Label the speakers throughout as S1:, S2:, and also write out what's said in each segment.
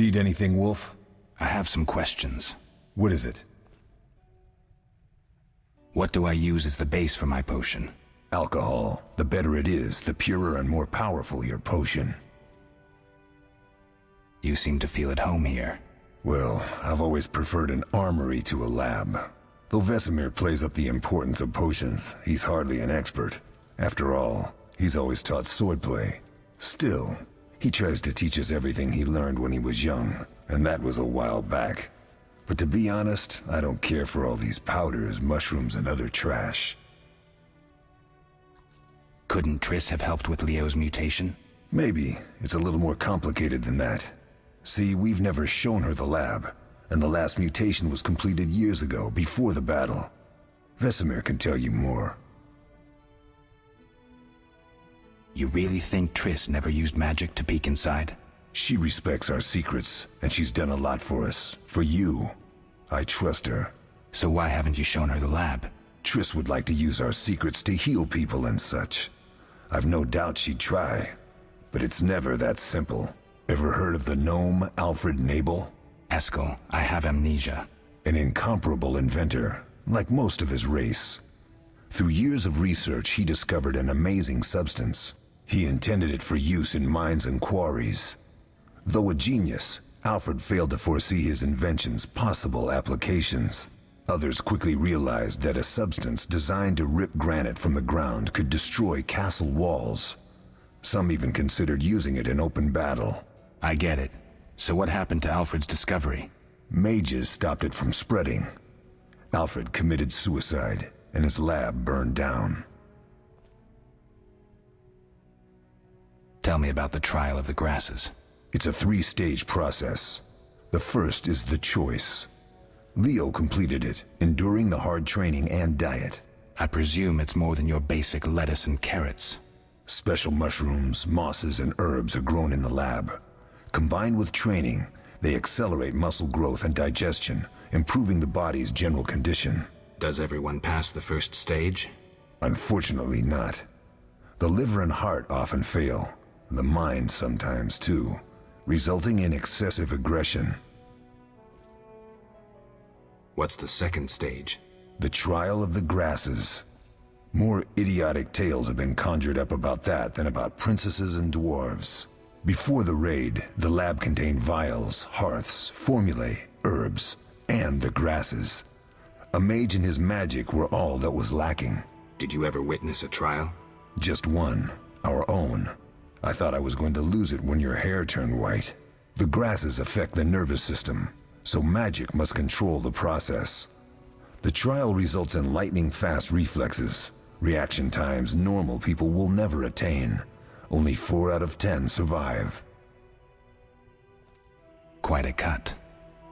S1: Need anything, Wolf?
S2: I have some questions.
S1: What is it?
S2: What do I use as the base for my potion?
S3: Alcohol. The better it is, the purer and more powerful your potion.
S2: You seem to feel at home here.
S3: Well, I've always preferred an armory to a lab. Though Vesemir plays up the importance of potions, he's hardly an expert. After all, he's always taught swordplay. Still, he tries to teach us everything he learned when he was young, and that was a while back. But to be honest, I don't care for all these powders, mushrooms, and other trash.
S2: Couldn't Triss have helped with Leo's mutation?
S3: Maybe. It's a little more complicated than that. See, we've never shown her the lab, and the last mutation was completed years ago, before the battle. Vesemir can tell you more.
S2: You really think Triss never used magic to peek inside?
S3: She respects our secrets, and she's done a lot for us. For you. I trust her.
S2: So why haven't you shown her the lab?
S3: Triss would like to use our secrets to heal people and such. I've no doubt she'd try, but it's never that simple. Ever heard of the gnome Alfred Nabel?
S2: Eskel, I have amnesia.
S3: An incomparable inventor, like most of his race. Through years of research, he discovered an amazing substance. He intended it for use in mines and quarries. Though a genius, Alfred failed to foresee his invention's possible applications. Others quickly realized that a substance designed to rip granite from the ground could destroy castle walls. Some even considered using it in open battle.
S2: I get it. So what happened to Alfred's discovery?
S3: Mages stopped it from spreading. Alfred committed suicide, and his lab burned down.
S2: Tell me about the trial of the grasses.
S3: It's a three-stage process. The first is the choice. Leo completed it, enduring the hard training and diet.
S2: I presume it's more than your basic lettuce and carrots.
S3: Special mushrooms, mosses, and herbs are grown in the lab. Combined with training, they accelerate muscle growth and digestion, improving the body's general condition.
S2: Does everyone pass the first stage?
S3: Unfortunately not. The liver and heart often fail, the mind sometimes too, resulting in excessive aggression.
S2: What's the second stage?
S3: The trial of the grasses. More idiotic tales have been conjured up about that than about princesses and dwarves. Before the raid, the lab contained vials, hearths, formulae, herbs, and the grasses. A mage and his magic were all that was lacking.
S2: Did you ever witness a trial?
S3: Just one, our own. I thought I was going to lose it when your hair turned white. The grasses affect the nervous system, so magic must control the process. The trial results in lightning-fast reflexes, reaction times normal people will never attain. Only 4 out of 10 survive.
S2: Quite a cut.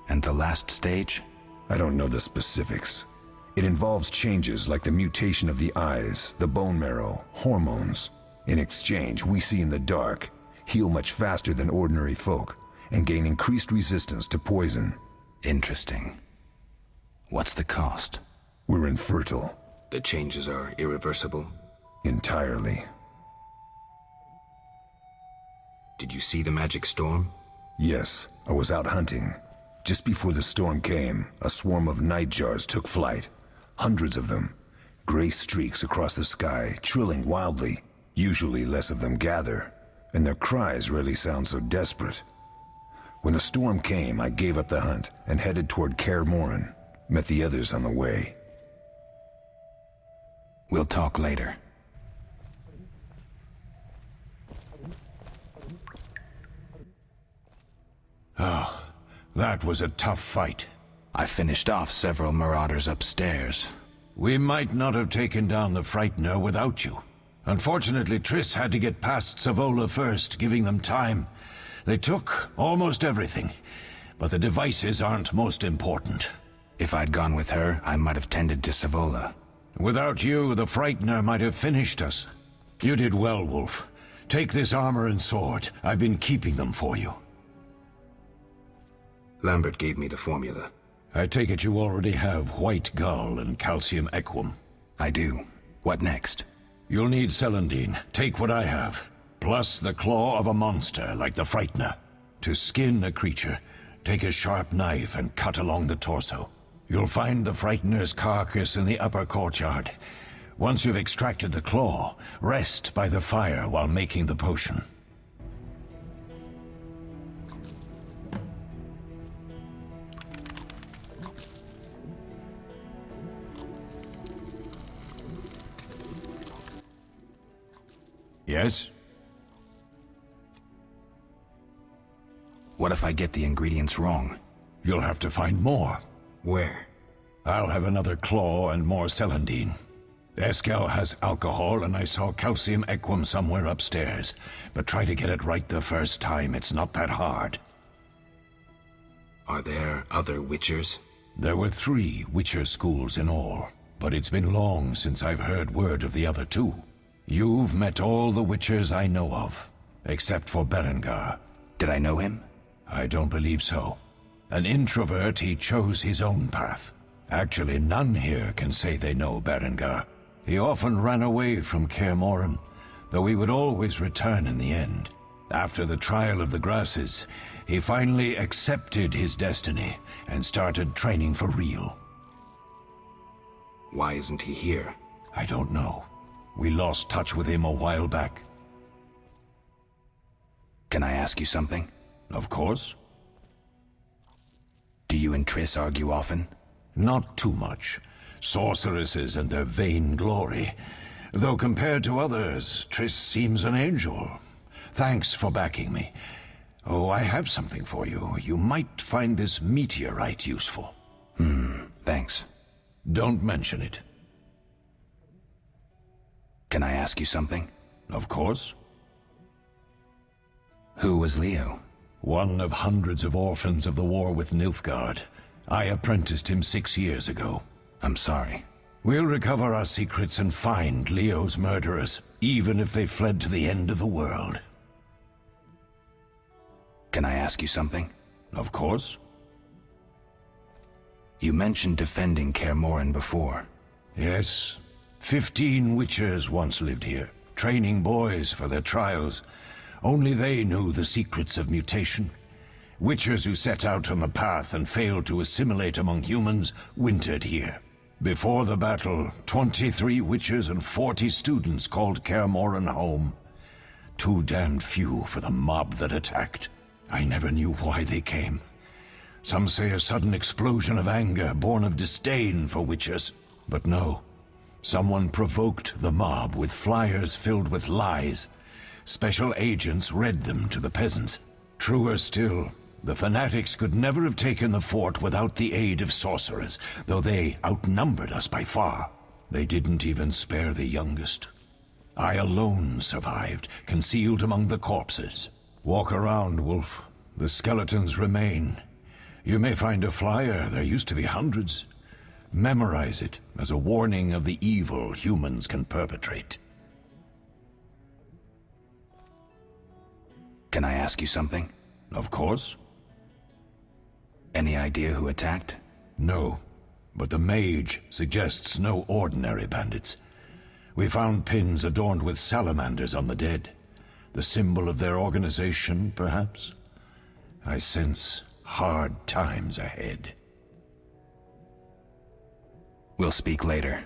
S2: And the last stage?
S3: I don't know the specifics. It involves changes like the mutation of the eyes, the bone marrow, hormones. In exchange, we see in the dark, heal much faster than ordinary folk, and gain increased resistance to poison.
S2: Interesting. What's the cost?
S3: We're infertile.
S2: The changes are irreversible?
S3: Entirely.
S2: Did you see the magic storm?
S3: Yes, I was out hunting. Just before the storm came, a swarm of nightjars took flight. Hundreds of them. Gray streaks across the sky, trilling wildly. Usually less of them gather, and their cries rarely sound so desperate. When the storm came, I gave up the hunt and headed toward Kaer Morhen. Met the others on the way.
S2: We'll talk later.
S4: Oh, that was a tough fight.
S2: I finished off several marauders upstairs.
S4: We might not have taken down the Frightener without you. Unfortunately, Triss had to get past Savola first, giving them time. They took almost everything, but the devices aren't most important.
S2: If I'd gone with her, I might have tended to Savola.
S4: Without you, the Frightener might have finished us. You did well, Wolf. Take this armor and sword. I've been keeping them for you.
S2: Lambert gave me the formula.
S4: I take it you already have White Gull and Calcium Equum.
S2: I do. What next?
S4: You'll need Celandine. Take what I have. Plus the claw of a monster like the Frightener. To skin a creature, take a sharp knife and cut along the torso. You'll find the Frightener's carcass in the upper courtyard. Once you've extracted the claw, rest by the fire while making the potion. Yes?
S2: What if I get the ingredients wrong?
S4: You'll have to find more.
S2: Where?
S4: I'll have another claw and more celandine. Eskel has alcohol, and I saw calcium equum somewhere upstairs. But try to get it right the first time. It's not that hard.
S2: Are there other Witchers?
S4: There were 3 Witcher schools in all, but it's been long since I've heard word of the other 2. You've met all the Witchers I know of, except for Berengar.
S2: Did I know him?
S4: I don't believe so. An introvert, he chose his own path. Actually, none here can say they know Berengar. He often ran away from Kaer Morhen, though he would always return in the end. After the trial of the grasses, he finally accepted his destiny and started training for real.
S2: Why isn't he here?
S4: I don't know. We lost touch with him a while back.
S2: Can I ask you something?
S4: Of course.
S2: Do you and Triss argue often?
S4: Not too much. Sorceresses and their vain glory. Though compared to others, Triss seems an angel. Thanks for backing me. Oh, I have something for you. You might find this meteorite useful.
S2: Thanks.
S4: Don't mention it.
S2: Can I ask you something?
S4: Of course.
S2: Who was Leo?
S4: One of hundreds of orphans of the war with Nilfgaard. I apprenticed him 6 years ago.
S2: I'm sorry.
S4: We'll recover our secrets and find Leo's murderers, even if they fled to the end of the world.
S2: Can I ask you something?
S4: Of course.
S2: You mentioned defending Kaer Morhen before.
S4: Yes. 15 Witchers once lived here, training boys for their trials. Only they knew the secrets of mutation. Witchers who set out on the path and failed to assimilate among humans wintered here. Before the battle, 23 Witchers and 40 students called Kaer Morhen home. Too damned few for the mob that attacked. I never knew why they came. Some say a sudden explosion of anger born of disdain for Witchers. But no. Someone provoked the mob with flyers filled with lies. Special agents read them to the peasants. Truer still, the fanatics could never have taken the fort without the aid of sorcerers, though they outnumbered us by far. They didn't even spare the youngest. I alone survived, concealed among the corpses. Walk around, Wolf. The skeletons remain. You may find a flyer, there used to be hundreds. Memorize it as a warning of the evil humans can perpetrate.
S2: Can I ask you something?
S4: Of course.
S2: Any idea who attacked?
S4: No, but the mage suggests no ordinary bandits. We found pins adorned with salamanders on the dead. The symbol of their organization, perhaps? I sense hard times ahead.
S2: We'll speak later.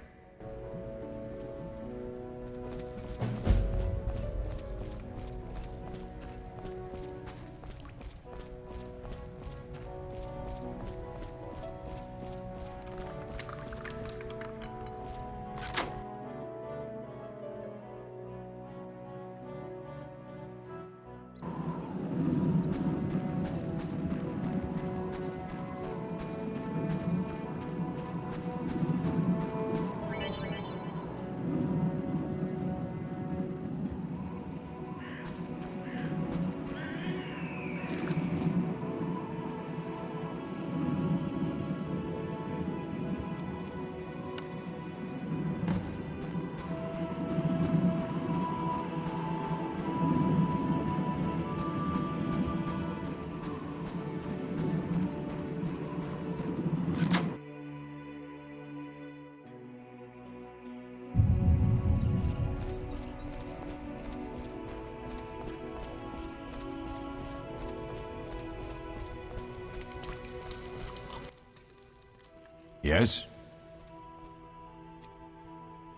S4: Yes?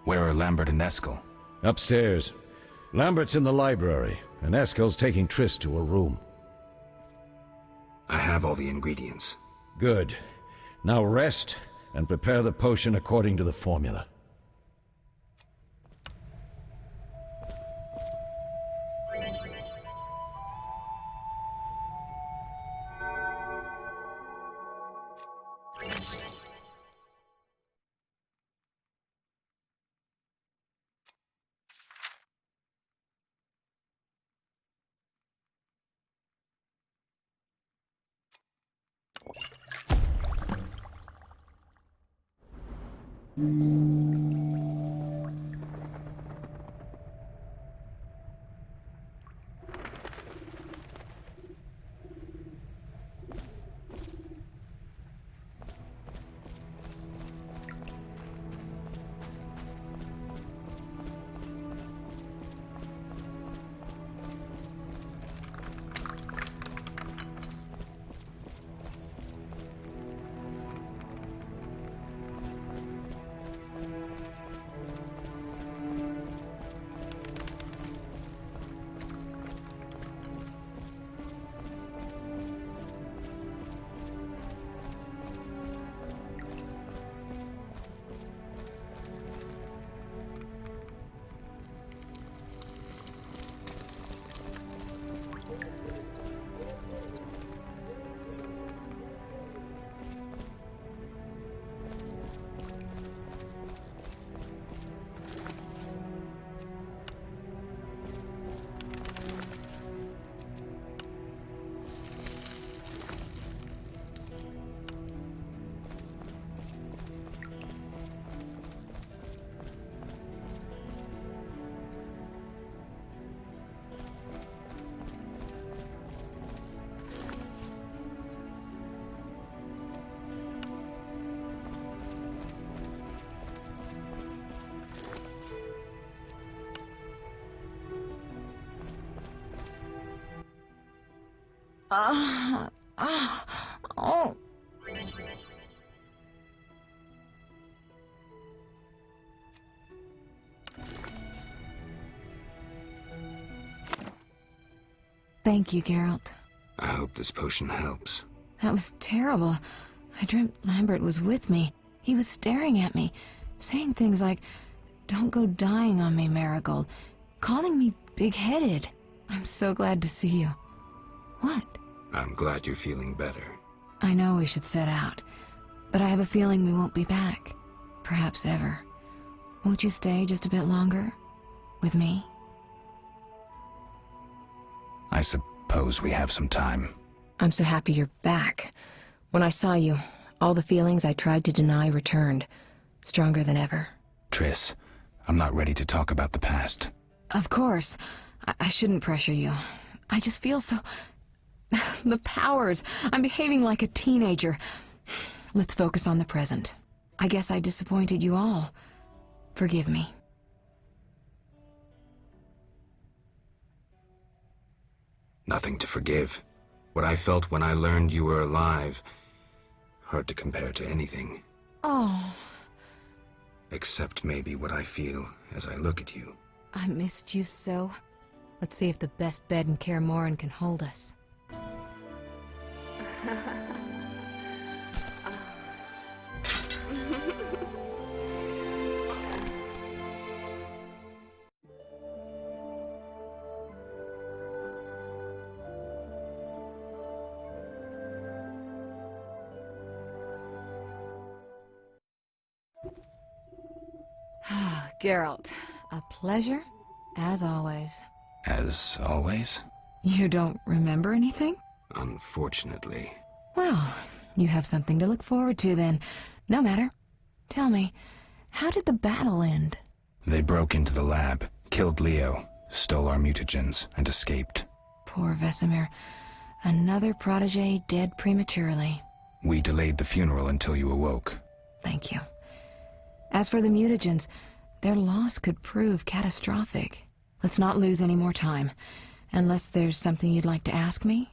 S2: Where are Lambert and Eskel?
S4: Upstairs. Lambert's in the library, and Eskel's taking Triss to a room.
S2: I have all the ingredients.
S4: Good. Now rest, and prepare the potion according to the formula.
S5: Oh. Thank you, Geralt.
S2: I hope this potion helps.
S5: That was terrible. I dreamt Lambert was with me. He was staring at me, saying things like, "Don't go dying on me, Merigold," calling me big-headed. I'm so glad to see you. What?
S2: I'm glad you're feeling better.
S5: I know we should set out, but I have a feeling we won't be back. Perhaps ever. Won't you stay just a bit longer? With me?
S2: I suppose we have some time.
S5: I'm so happy you're back. When I saw you, all the feelings I tried to deny returned, stronger than ever.
S2: Triss, I'm not ready to talk about the past.
S5: Of course. I shouldn't pressure you. I just feel so... The powers. I'm behaving like a teenager. Let's focus on the present. I guess I disappointed you all. Forgive me.
S2: Nothing to forgive. What I felt when I learned you were alive, hard to compare to anything.
S5: Oh.
S2: Except maybe what I feel as I look at you.
S5: I missed you so. Let's see if the best bed in Kaer Morhen can hold us. Geralt, a pleasure, as always.
S2: As always?
S5: You don't remember anything?
S2: Unfortunately.
S5: Well, you have something to look forward to then. No matter. Tell me, how did the battle end?
S2: They broke into the lab, killed Leo, stole our mutagens, and escaped.
S5: Poor Vesemir. Another protege dead prematurely.
S2: We delayed the funeral until you awoke.
S5: Thank you. As for the mutagens, their loss could prove catastrophic. Let's not lose any more time. Unless there's something you'd like to ask me?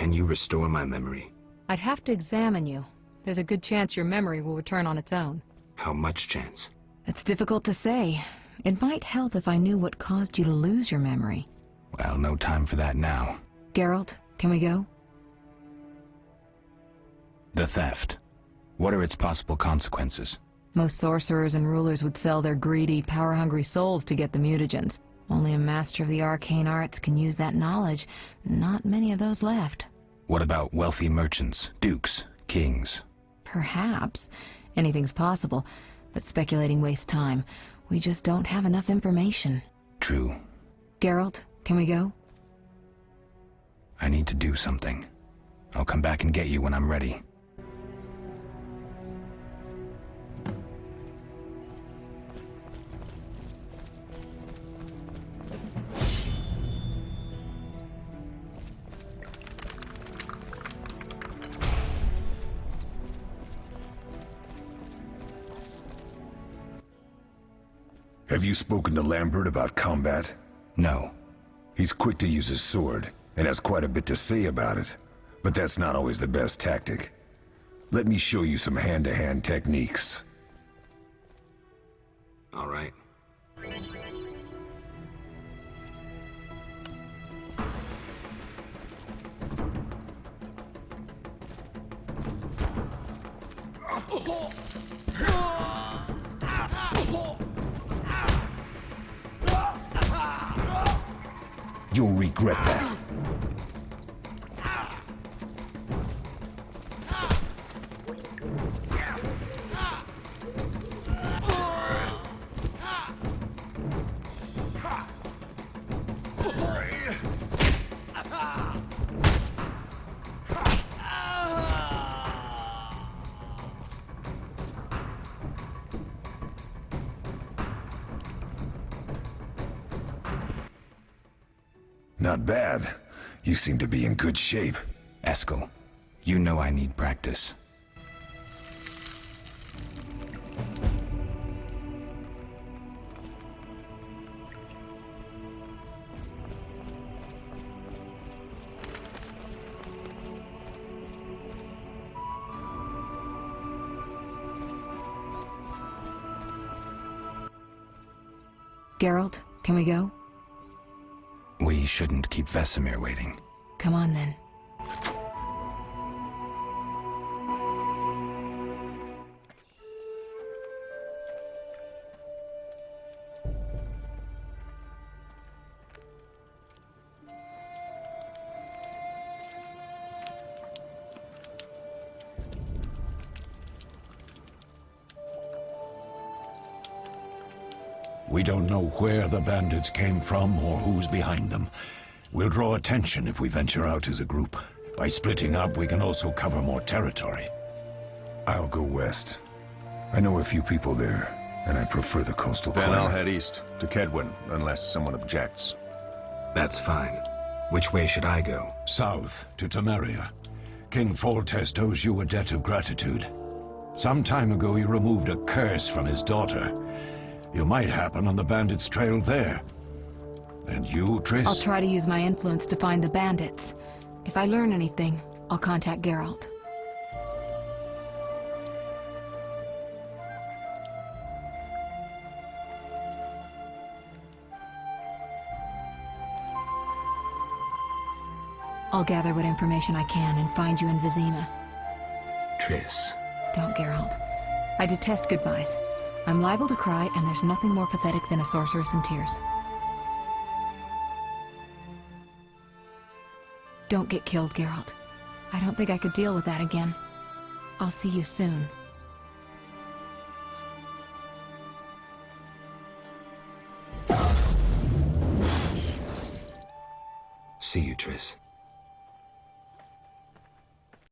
S2: Can you restore my memory?
S6: I'd have to examine you. There's a good chance your memory will return on its own.
S2: How much chance?
S5: It's difficult to say. It might help if I knew what caused you to lose your memory.
S2: Well, no time for that now.
S5: Geralt, can we go?
S2: The theft. What are its possible consequences?
S5: Most sorcerers and rulers would sell their greedy, power-hungry souls to get the mutagens. Only a master of the arcane arts can use that knowledge. Not many of those left.
S2: What about wealthy merchants, dukes, kings?
S5: Perhaps. Anything's possible. But speculating wastes time. We just don't have enough information.
S2: True.
S5: Geralt, can we go?
S2: I need to do something. I'll come back and get you when I'm ready.
S3: Have you spoken to Lambert about combat?
S2: No.
S3: He's quick to use his sword, and has quite a bit to say about it. But that's not always the best tactic. Let me show you some hand-to-hand techniques.
S2: All right.
S3: You'll regret that. Not bad. You seem to be in good shape.
S2: Eskel, you know I need practice.
S5: Geralt, can we go?
S2: We shouldn't keep Vesemir waiting.
S5: Come on, then.
S4: We don't know where the bandits came from or who's behind them. We'll draw attention if we venture out as a group. By splitting up, we can also cover more territory.
S3: I'll go west. I know a few people there, and I prefer the coastal
S1: Then
S3: climate.
S1: I'll head east, to Kedwin, unless someone objects.
S2: That's fine. Which way should I go?
S4: South, to Temeria. King Foltest owes you a debt of gratitude. Some time ago, he removed a curse from his daughter. You might happen on the bandits' trail there. And you, Triss?
S5: I'll try to use my influence to find the bandits. If I learn anything, I'll contact Geralt. I'll gather what information I can and find you in Vizima.
S2: Triss.
S5: Don't, Geralt. I detest goodbyes. I'm liable to cry, and there's nothing more pathetic than a sorceress in tears. Don't get killed, Geralt. I don't think I could deal with that again. I'll see you soon.
S2: See you, Triss.